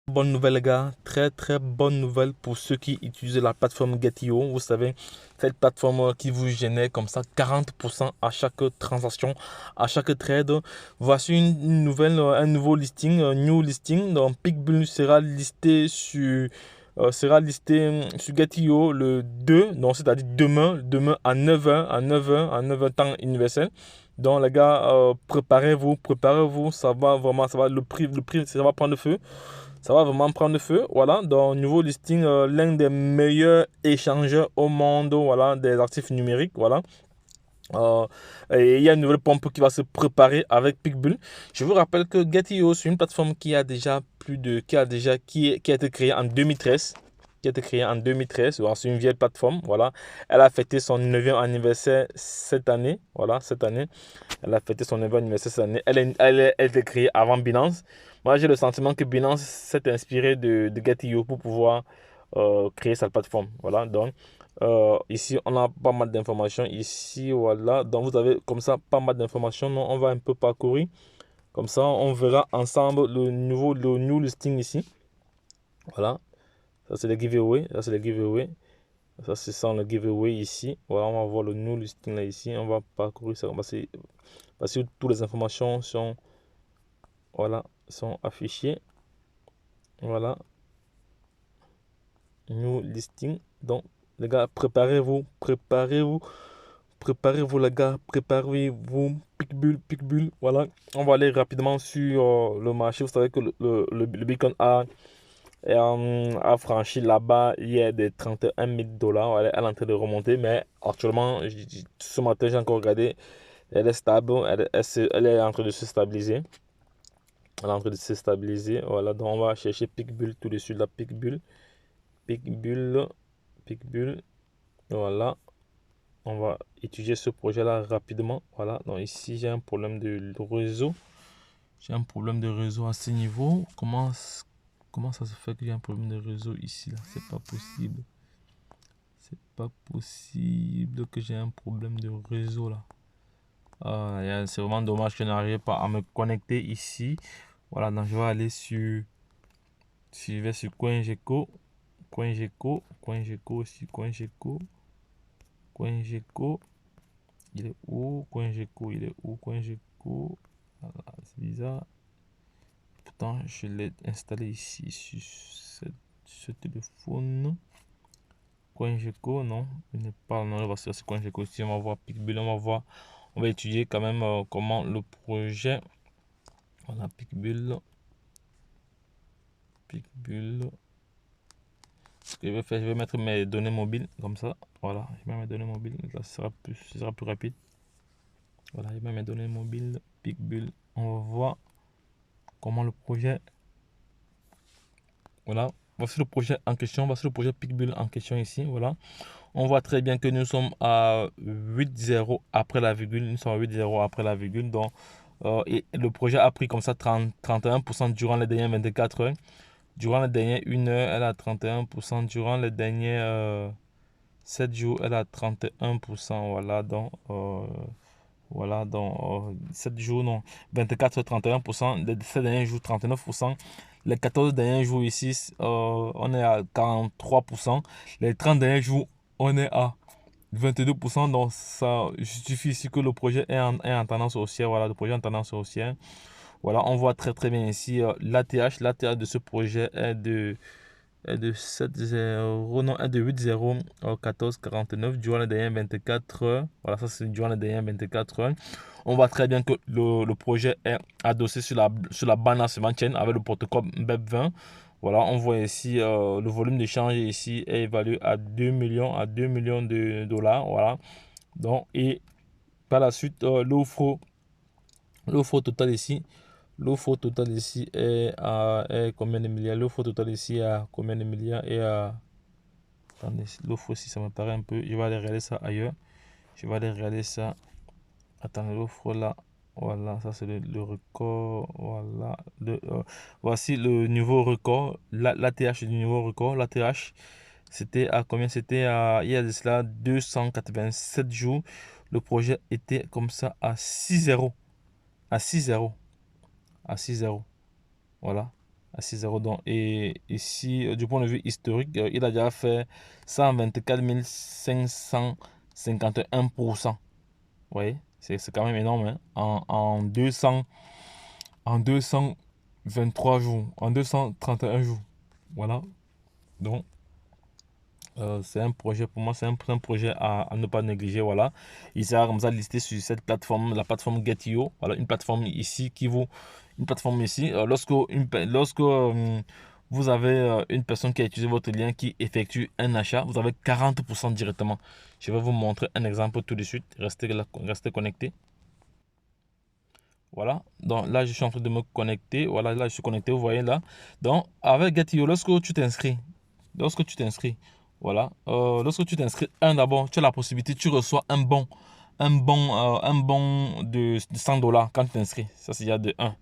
Bonne nouvelle les gars, très bonne nouvelle pour ceux qui utilisent la plateforme Getio. Vous savez, cette plateforme qui vous génère comme ça 40% à chaque transaction, à chaque trade. Voici une nouvelle, un nouveau listing, un new listing. Donc Pickbull sera listé sur Getio le 2, donc c'est-à-dire demain à 9h, à 9h temps universel. Donc les gars, préparez-vous, ça va, le prix, ça va prendre feu. Ça va vraiment prendre feu. Voilà, dans le nouveau listing, l'un des meilleurs échangeurs au monde, voilà, des actifs numériques. Voilà. Euh, et il y a une nouvelle pompe qui va se préparer avec Pickbull. Je vous rappelle que Getio, c'est une plateforme qui a déjà qui a été créée en 2013. Qui a été créée en 2013. Voilà, c'est une vieille plateforme. Voilà. Elle a fêté son 9e anniversaire cette année. Voilà, cette année. Elle a fêté son 9e anniversaire cette année. Elle a été créée avant Binance. Moi, j'ai le sentiment que Binance s'est inspiré de Getio pour pouvoir créer sa plateforme. Voilà, donc ici, on a pas mal d'informations. Ici, voilà, donc vous avez comme ça pas mal d'informations. Non, on va un peu parcourir. Comme ça, on verra ensemble le new listing ici. Voilà, ça c'est le giveaway. Ça c'est le giveaway. Ça c'est sans le giveaway ici. Voilà, on va voir le new listing là ici. On va parcourir ça. Parce que toutes les informations sont, voilà, sont affichées. Voilà, new listing. Donc, les gars, préparez-vous les gars, préparez-vous. Pickbull, voilà. On va aller rapidement sur le marché. Vous savez que le Bitcoin a franchi là-bas hier des 31 000 dollars. Elle est en train de remonter, mais actuellement, ce matin, j'ai encore regardé. Elle est stable, elle est en train de se stabiliser. Elle est en train de se stabiliser. Voilà, donc on va chercher Pickbull tout de suite. La Pickbull, Pickbull. Voilà, on va étudier ce projet-là rapidement. Voilà, donc ici j'ai un problème de réseau. J'ai un problème de réseau à ce niveau. Comment ça se fait que j'ai un problème de réseau ici là? C'est pas possible. C'est pas possible que j'ai un problème de réseau là. C'est vraiment dommage que je n'arrive pas à me connecter ici. Voilà, donc je vais aller je vais sur CoinGecko. CoinGecko aussi, CoinGecko. Il est où? CoinGecko, il est où? CoinGecko. Voilà, c'est bizarre. Pourtant, je l'ai installé ici sur ce téléphone. CoinGecko, non, il n'est pas. Non, on va sur CoinGecko aussi. On va voir Pickbull. On va étudier quand même comment le projet. Voilà, Pickbull. Pickbull. Ce que je vais faire, je vais mettre mes données mobiles comme ça. Voilà, je mets mes données mobiles. Là, ce sera plus rapide. Voilà, je mets mes données mobiles. Pickbull. On va voir comment le projet. Voilà, voici le projet en question. Voici le projet Pickbull en question ici. Voilà, on voit très bien que nous sommes à 8,0 après la virgule. Nous sommes à 8,0 après la virgule. Donc, et le projet a pris comme ça 31% durant les dernières 24 heures. Durant les dernières 1 heure, elle a 31%. Durant les derniers 7 jours, elle a 31%. Voilà, donc 7 jours, non, 24, 31%, les 7 derniers jours, 39%, les 14 derniers jours ici, on est à 43%, les 30 derniers jours, on est à 22%, donc ça justifie ici que le projet est en tendance haussière, voilà, le projet est en tendance haussière. Voilà, on voit très bien ici l'ATH de ce projet est de 7,0, non, est de 8,0 14,49 durant les dernières 24 heures. Voilà, ça c'est durant les dernières 24 heures. On voit très bien que le projet est adossé sur la Binance Smart Chain avec le protocole BEP20. Voilà, on voit ici le volume d'échange ici est évalué à 2 millions de dollars. Voilà. Donc, et par la suite, l'offre totale ici. L'offre totale ici est combien de milliards? L'offre totale ici est à combien de milliards? Et à... Attendez, l'offre aussi, ça me paraît un peu. Je vais aller regarder ça ailleurs. Je vais aller regarder ça. Attendez, l'offre là. Voilà, ça c'est le record. Voilà. Voici le niveau record. L'ATH du niveau record. L'ATH, c'était à combien? C'était à, il y a de cela 287 jours. Le projet était comme ça à 6,0. À 6,0. À 6,0. Voilà. à 6,0. Donc, et ici, du point de vue historique, il a déjà fait 124 551%. Vous voyez, c'est quand même énorme, hein. En 223 jours, en 231 jours. Voilà. Donc, c'est un projet, pour moi, c'est un projet à ne pas négliger. Voilà. Il sera comme ça listé sur cette plateforme, la plateforme Get.io. Voilà, une plateforme ici qui vous. Une plateforme ici. Lorsque vous avez une personne qui a utilisé votre lien qui effectue un achat, vous avez 40% directement. Je vais vous montrer un exemple tout de suite. Restez connecté. Voilà. Donc là, je suis en train de me connecter. Voilà, là, je suis connecté. Vous voyez là. Donc, avec Get.io, lorsque tu t'inscris, voilà, lorsque tu t'inscris, d'abord, tu as la possibilité, tu reçois un bon de 100 dollars quand tu t'inscris. Ça, c'est déjà de un.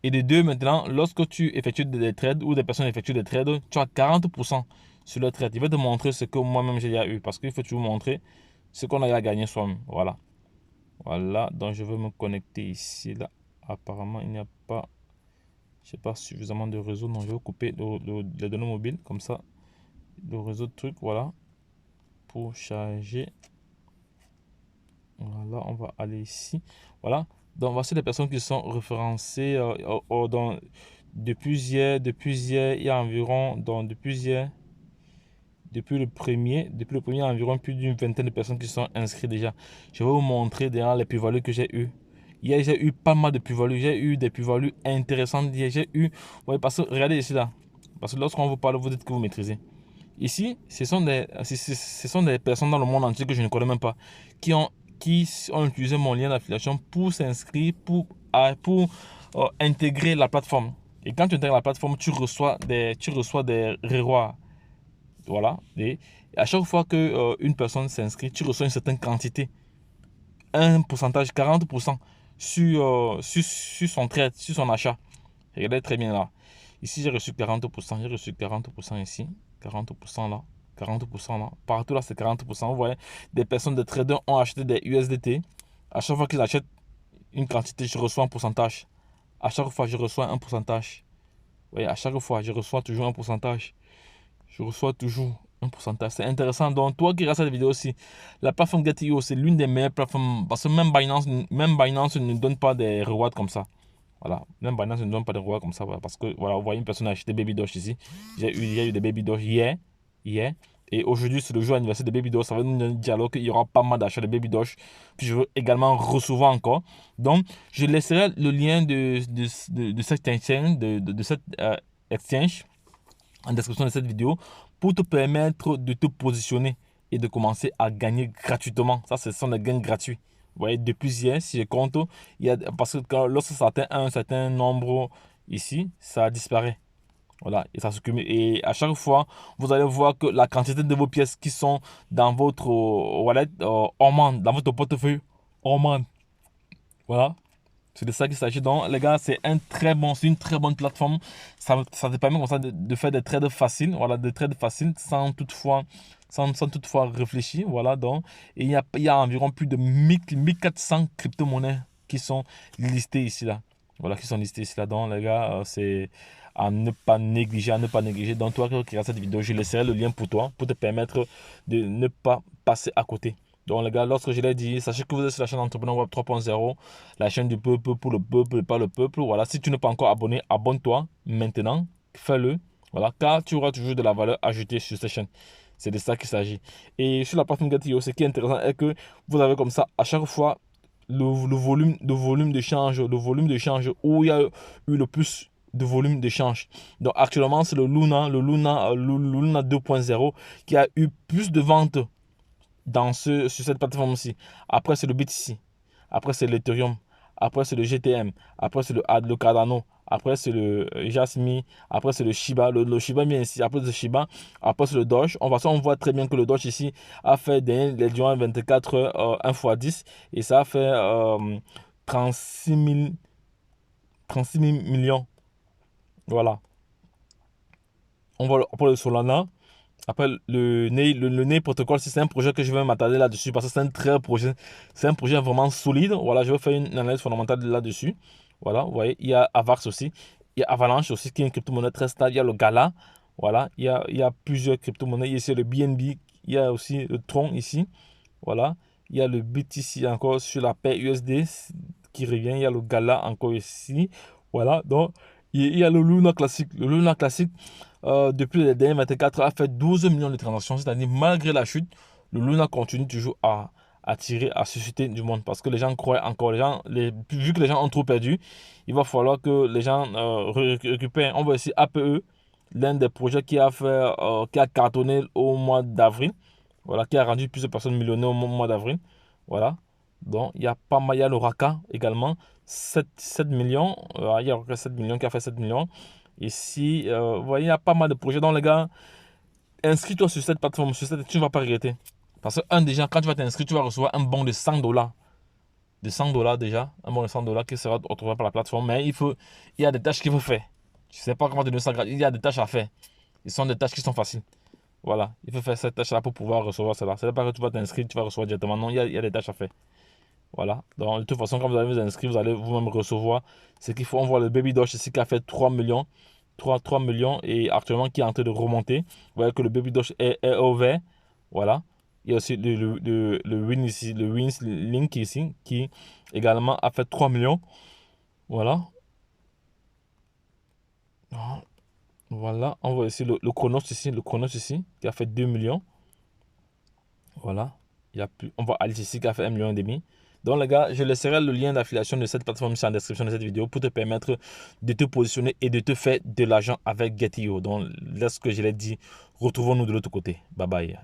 Et de deux, maintenant, lorsque tu effectues des trades ou des personnes effectuent des trades, tu as 40% sur le trade. Il va te montrer ce que moi-même j'ai déjà eu parce qu'il faut toujours montrer ce qu'on a gagné soi-même. Voilà. Voilà. Donc, je vais me connecter ici. Là, apparemment, il n'y a pas, je sais pas, suffisamment de réseau. Donc, je vais couper les données mobiles comme ça. Le réseau de trucs, voilà, pour charger. Voilà, on va aller ici. Voilà, donc voici les personnes qui sont référencées depuis hier, il y a environ, depuis le premier, il y a environ plus d'une vingtaine de personnes qui sont inscrites déjà. Je vais vous montrer derrière les plus-values que j'ai eues. Hier, j'ai eu pas mal de plus-values. J'ai eu des plus-values intéressantes. J'ai eu, ouais, parce que regardez ici là. Parce que lorsqu'on vous parle, vous dites que vous maîtrisez. Ici, ce sont des personnes dans le monde entier que je ne connais même pas qui ont utilisé mon lien d'affiliation pour s'inscrire, pour intégrer la plateforme. Et quand tu intègres la plateforme, tu reçois des rewards. Voilà. Et à chaque fois que une personne s'inscrit, tu reçois une certaine quantité, un pourcentage, 40% sur son trade, sur son achat. Regardez très bien là. Ici, j'ai reçu 40%. J'ai reçu 40% ici. 40% là. 40% là. Partout là, c'est 40%. Vous voyez, des personnes, des traders ont acheté des USDT. À chaque fois qu'ils achètent une quantité, je reçois un pourcentage. À chaque fois, je reçois un pourcentage. Vous voyez, à chaque fois, je reçois toujours un pourcentage. Je reçois toujours un pourcentage. C'est intéressant. Donc, toi qui regardes cette vidéo aussi, la plateforme Get.io, c'est l'une des meilleures plateformes. Parce que même Binance ne donne pas des rewards comme ça. Voilà, même Binance ne donne pas de rewards comme ça. Voilà, parce que voilà, vous voyez une personne a acheté Baby Doge ici. J'ai eu des Baby Doge hier. Et aujourd'hui, c'est le jour anniversaire de Baby Doge. Ça va nous dire alors qu'il y aura pas mal d'achats de Baby Doge. Puis je veux également recevoir encore. Donc, je laisserai le lien de cette exchange, de cette exchange en description de cette vidéo pour te permettre de te positionner et de commencer à gagner gratuitement. Ça, ce sont des gains gratuits. Vous voyez, depuis hier, si je compte, parce que lorsque ça atteint un certain nombre ici, ça disparaît. Voilà, et ça se cumule. Et à chaque fois, vous allez voir que la quantité de vos pièces qui sont dans votre wallet augmente, dans votre portefeuille augmente. Voilà. C'est de ça qu'il s'agit. Donc, les gars, c'est une très bonne plateforme. Ça te permet comme ça de faire des trades faciles. Voilà, des trades faciles sans toutefois réfléchir. Voilà, donc, et il y a environ plus de 1400 crypto-monnaies qui sont listées ici, là. Voilà, qui sont listées ici, là. Donc, les gars, c'est à ne pas négliger, Donc, toi qui regardes cette vidéo, je laisserai le lien pour toi, pour te permettre de ne pas passer à côté. Donc les gars, lorsque je l'ai dit, sachez que vous êtes sur la chaîne Entrepreneur Web 3.0, la chaîne du peuple pour le peuple et pas le peuple. Voilà, si tu n'es pas encore abonné, abonne-toi maintenant, fais-le. Voilà, car tu auras toujours de la valeur ajoutée sur cette chaîne. C'est de ça qu'il s'agit. Et sur la plateforme Get.io, ce qui est intéressant est que vous avez comme ça à chaque fois le volume d'échange, où il y a eu le plus de volume d'échange. Donc actuellement, c'est le Luna 2.0 qui a eu plus de ventes sur cette plateforme-ci. Après, c'est le BTC. Après, c'est l'Ethereum. Après, c'est le GTM. Après, c'est le Cardano. Après, c'est le Jasmine. Après, c'est le Shiba. Le Shiba bien ici. Après, c'est le Shiba. Après, c'est le Doge. On voit très bien que le Doge ici a fait durant 24 heures 1 x 10. Et ça a fait 36 000 millions. Voilà. On voit pour le Solana. Après, le NEI protocole, c'est un projet que je vais m'attarder là-dessus parce que c'est un projet vraiment solide. Voilà, je vais faire une analyse fondamentale là-dessus. Voilà, vous voyez, il y a Avax aussi. Il y a Avalanche aussi qui est une crypto-monnaie très stable. Il y a le Gala. Voilà, il y a plusieurs crypto-monnaies. Il y a ici le BNB. Il y a aussi le Tron ici. Voilà. Il y a le BTC encore sur la paire USD qui revient. Il y a le Gala encore ici. Voilà. Donc, il y a le Luna classique. Le Luna classique, depuis les derniers 24 heures, a fait 12 millions de transactions. C'est-à-dire, malgré la chute, le Luna continue toujours à attirer, à susciter du monde parce que les gens croient encore. Vu que les gens ont trop perdu, il va falloir que les gens récupèrent. On voit ici APE, l'un des projets qui a cartonné au mois d'avril. Voilà, qui a rendu plusieurs personnes millionnaires au mois d'avril. Voilà. Donc, il y a pas mal. Il y a le Raka également. 7 millions. Il y a Raka 7 millions qui a fait 7 millions. Ici, vous voyez, il y a pas mal de projets. Donc, les gars, inscris-toi sur cette plateforme. Tu ne vas pas regretter. Parce que, déjà, quand tu vas t'inscrire, tu vas recevoir un bon de 100 dollars. De 100 dollars déjà. Un bon de 100 dollars qui sera retrouvé par la plateforme. Mais il y a des tâches qu'il faut faire. Je ne sais pas comment te donner ça gratuit. Il y a des tâches à faire. Ce sont des tâches qui sont faciles. Voilà, il faut faire cette tâche-là pour pouvoir recevoir cela. Ce n'est pas que tu vas t'inscrire, tu vas recevoir directement. Non, il y a des tâches à faire. Voilà. Donc, de toute façon, quand vous allez vous inscrire, vous allez vous-même recevoir ce qu'il faut. On voit le Baby Doge ici qui a fait 3 millions. 3 millions et actuellement qui est en train de remonter. Vous voyez que le Baby Doge est au vert. Voilà. Il y a aussi le Win ici, le Wins Link ici, qui également a fait 3 millions. Voilà. Voilà. On voit ici le Chronos ici, qui a fait 2 millions. Voilà. On voit Alice ici qui a fait 1,5 million. Donc les gars, je laisserai le lien d'affiliation de cette plateforme ici en description de cette vidéo pour te permettre de te positionner et de te faire de l'argent avec Get.io. Donc, lorsque je l'ai dit, retrouvons-nous de l'autre côté. Bye bye.